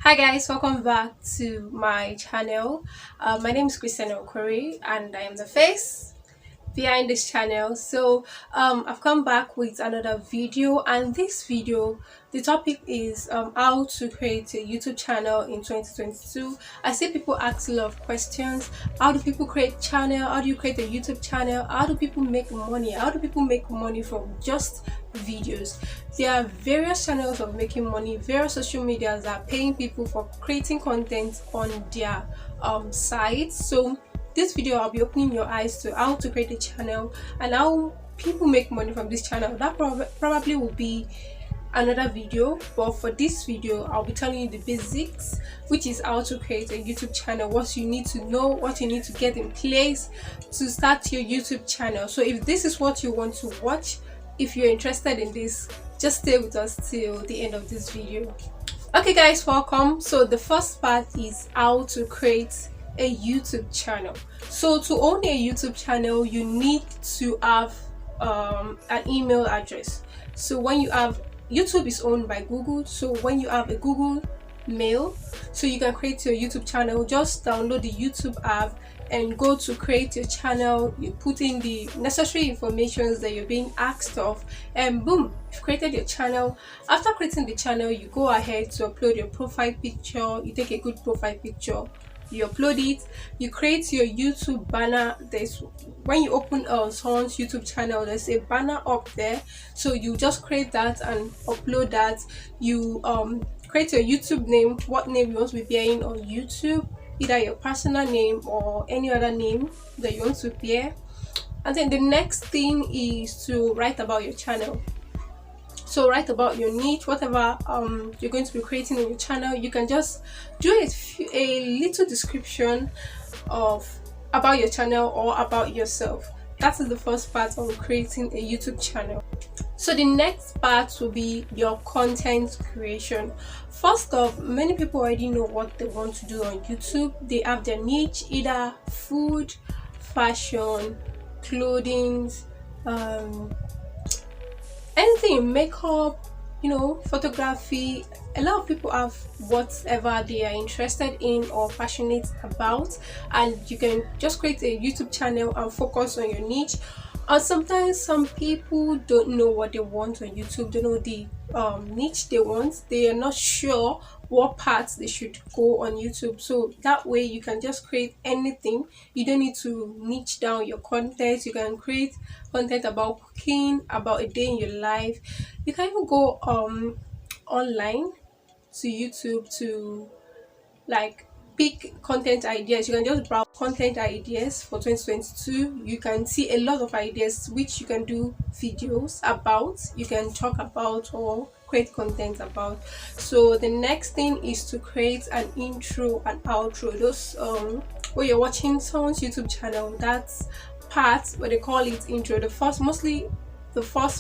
Hi guys, welcome back to my channel. My name is Christiana Okori and I am the face behind this channel. I've come back with another video, and this video, the topic is how to create a YouTube channel in 2022. I see people ask a lot of questions. How do people create channel? How do you create a YouTube channel? How do people make money? How do people make money from just videos? There are various channels of making money, various social medias that are paying people for creating content on their sites. So this video I'll be opening your eyes to how to create a channel and how people make money from this channel. That probably will be another video, but for this video I'll be telling you the basics, which is how to create a YouTube channel, what you need to know, what you need to get in place to start your YouTube channel. So if this is what you want to watch, if you're interested in this, just stay with us till the end of this video. Okay guys, welcome. So the first part is how to create a YouTube channel. So to own a YouTube channel, you need to have an email address. So when you have, YouTube is owned by Google, so when you have a Google mail, so you can create your YouTube channel. Just download the YouTube app and go to create your channel. You put in the necessary information that you're being asked of, and boom, you've created your channel. After creating the channel, you go ahead to upload your profile picture. You take a good profile picture, you upload it, you create your YouTube banner. There's, when you open someone's YouTube channel, there's a banner up there, so you just create that and upload that. You create your YouTube name, what name you want to be bearing on YouTube, either your personal name or any other name that you want to bear. And then the next thing is to write about your channel. So write about your niche, whatever you're going to be creating in your channel. You can just do a little description of about your channel or about yourself. That is the first part of creating a YouTube channel. So the next part will be your content creation. First off, many people already know what they want to do on YouTube. They have their niche, either food, fashion, clothing, anything, makeup, photography. A lot of people have whatever they are interested in or passionate about, and you can just create a YouTube channel and focus on your niche. And sometimes some people don't know what they want on YouTube, don't know the niche they want, they are not sure what parts they should go on YouTube. So that way you can just create anything. You don't need to niche down your content. You can create content about cooking, about a day in your life. You can even go online to YouTube to like pick content ideas. You can just browse content ideas for 2022. You can see a lot of ideas which you can do videos about, you can talk about or create content about. So the next thing is to create an intro and outro. Those when you're watching someone's YouTube channel, that's part what they call it intro. The first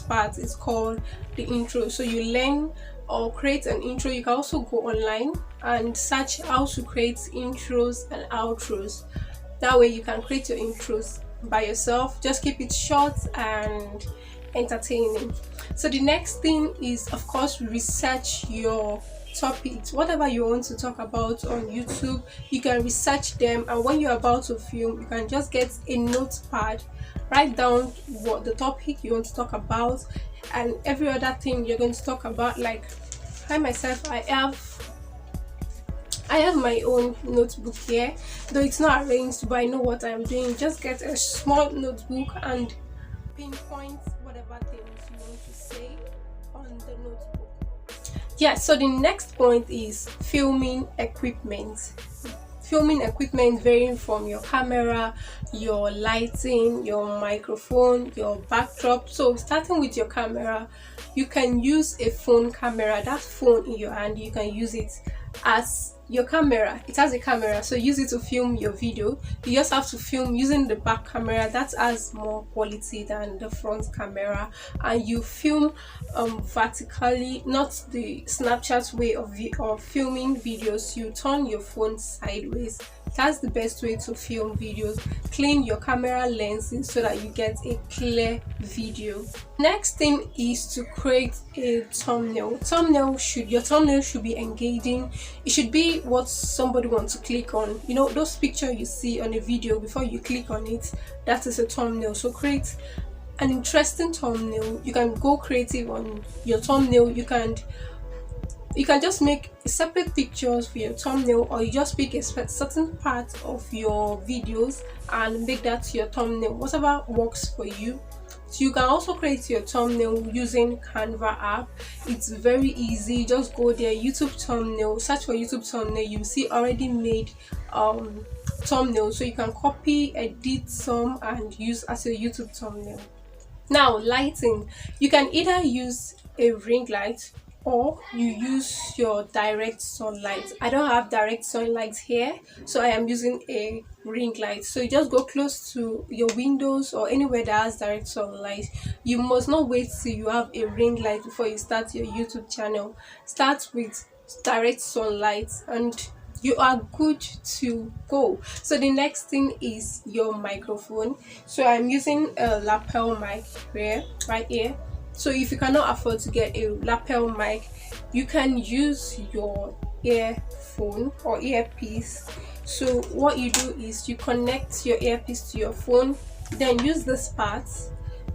part is called the intro. So you learn or create an intro. You can also go online and search how to create intros and outros. That way you can create your intros by yourself. Just keep it short and entertaining. So the next thing is, of course, research your topics. Whatever you want to talk about on YouTube, you can research them, and when you're about to film, you can just get a notepad, write down what the topic you want to talk about and every other thing you're going to talk about. Like I myself, I have my own notebook here, though it's not arranged, but I know what I'm doing. Just get a small notebook and pinpoint whatever things you want to say on the notebook. Yeah, so the next point is filming equipment. Filming equipment varying from your camera, your lighting, your microphone, your backdrop. So starting with your camera, you can use a phone camera. That phone in your hand, you can use it as your camera. It has a camera, so use it to film your video. You just have to film using the back camera. That has more quality than the front camera, and you film vertically, not the Snapchat way of filming videos. You turn your phone sideways, That's the best way to film videos. Clean your camera lenses so that you get a clear video. Next thing is to create a thumbnail. Your thumbnail should be engaging. It should be what somebody wants to click on. You know, those pictures you see on a video before you click on it, that is a thumbnail. So create an interesting thumbnail. You can go creative on your thumbnail. You can just make separate pictures for your thumbnail, or you just pick a certain part of your videos and make that your thumbnail, whatever works for you. So you can also create your thumbnail using Canva app. It's very easy. Just go there, YouTube thumbnail, search for YouTube thumbnail. You see already made thumbnail, so you can copy, edit some and use as a YouTube thumbnail. Now, lighting. You can either use a ring light or you use your direct sunlight. I don't have direct sunlight here, so I am using a ring light. So you just go close to your windows or anywhere that has direct sunlight. You must not wait till you have a ring light before you start your YouTube channel. Start with direct sunlight and you are good to go. So the next thing is your microphone. So I'm using a lapel mic here, right here. So if you cannot afford to get a lapel mic, you can use your earphone or earpiece. So what you do is you connect your earpiece to your phone, then use this part.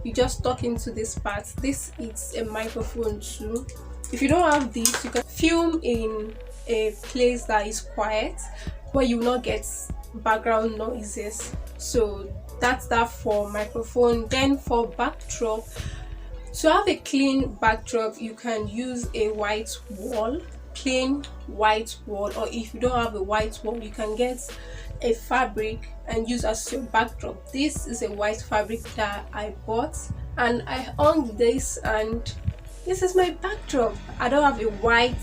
You just talk into this part. This is a microphone too. If you don't have this, you can film in a place that is quiet where you will not get background noises. So that's that for microphone. Then for backdrop, to have a clean backdrop, you can use a white wall, plain white wall, or if you don't have a white wall, you can get a fabric and use as your backdrop. This is a white fabric that I bought and I hung this, and this is my backdrop. I don't have a white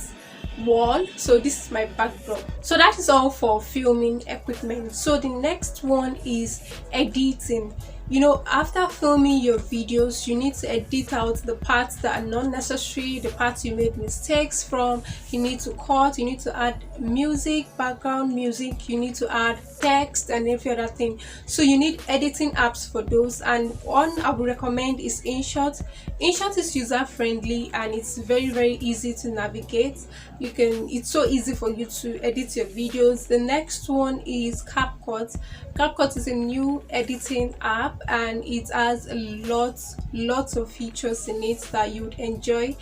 wall, so this is my backdrop. So that is all for filming equipment. So the next one is editing. You know, after filming your videos, you need to edit out the parts that are not necessary, the parts you made mistakes from. You need to cut, you need to add music, background music, you need to add text and every other thing. So you need editing apps for those, and one I would recommend is InShot. InShot is user friendly and it's very easy to navigate. It's so easy for you to edit your videos. The next one is CapCut. CapCut is a new editing app and it has lots of features in it that you would enjoy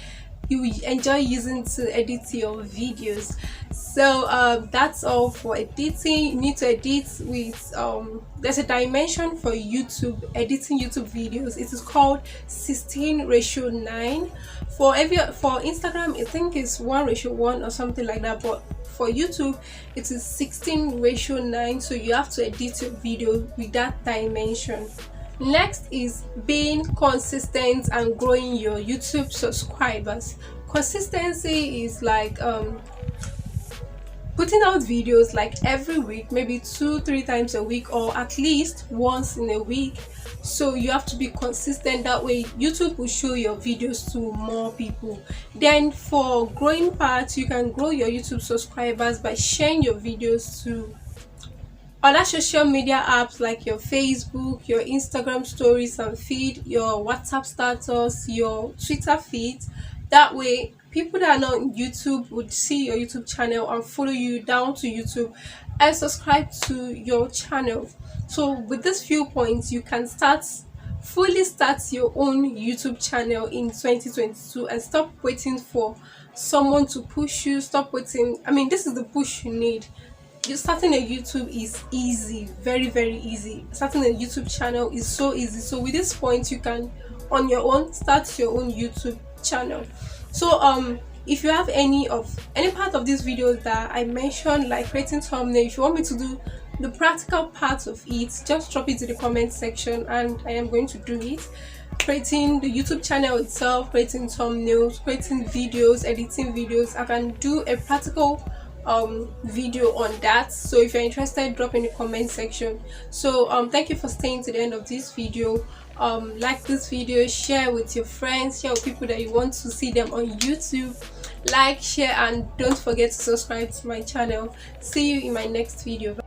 using to edit your videos. So that's all for editing. You need to edit with there's a dimension for YouTube, editing YouTube videos. It is called 16:9. For Instagram, I think it's 1:1 or something like that, but for YouTube it is 16:9. So you have to edit your video with that dimension. Next is being consistent and growing your YouTube subscribers. Consistency is like putting out videos like every week, maybe 2-3 times a week, or at least once in a week. So you have to be consistent. That way YouTube will show your videos to more people. Then for growing part, you can grow your YouTube subscribers by sharing your videos to other social media apps like your Facebook, your Instagram stories and feed, your WhatsApp status, your Twitter feed. That way people that are not on YouTube would see your YouTube channel and follow you down to YouTube and subscribe to your channel. So with these few points, you can fully start your own YouTube channel in 2022 and stop waiting for someone to push you. Stop waiting. I mean, this is the push you need. Starting a YouTube is easy, very easy. Starting a YouTube channel is so easy. So with this point, you can on your own start your own YouTube channel. So if you have any part of these videos that I mentioned, like creating thumbnail, if you want me to do the practical part of it, just drop it in the comment section and I am going to do it. Creating the YouTube channel itself, creating thumbnails, creating videos, editing videos, I can do a practical video on that. So if you're interested, drop in the comment section. So thank you for staying to the end of this video. Like this video, share with your friends, share with people that you want to see them on YouTube. Like, share, and don't forget to subscribe to my channel. See you in my next video.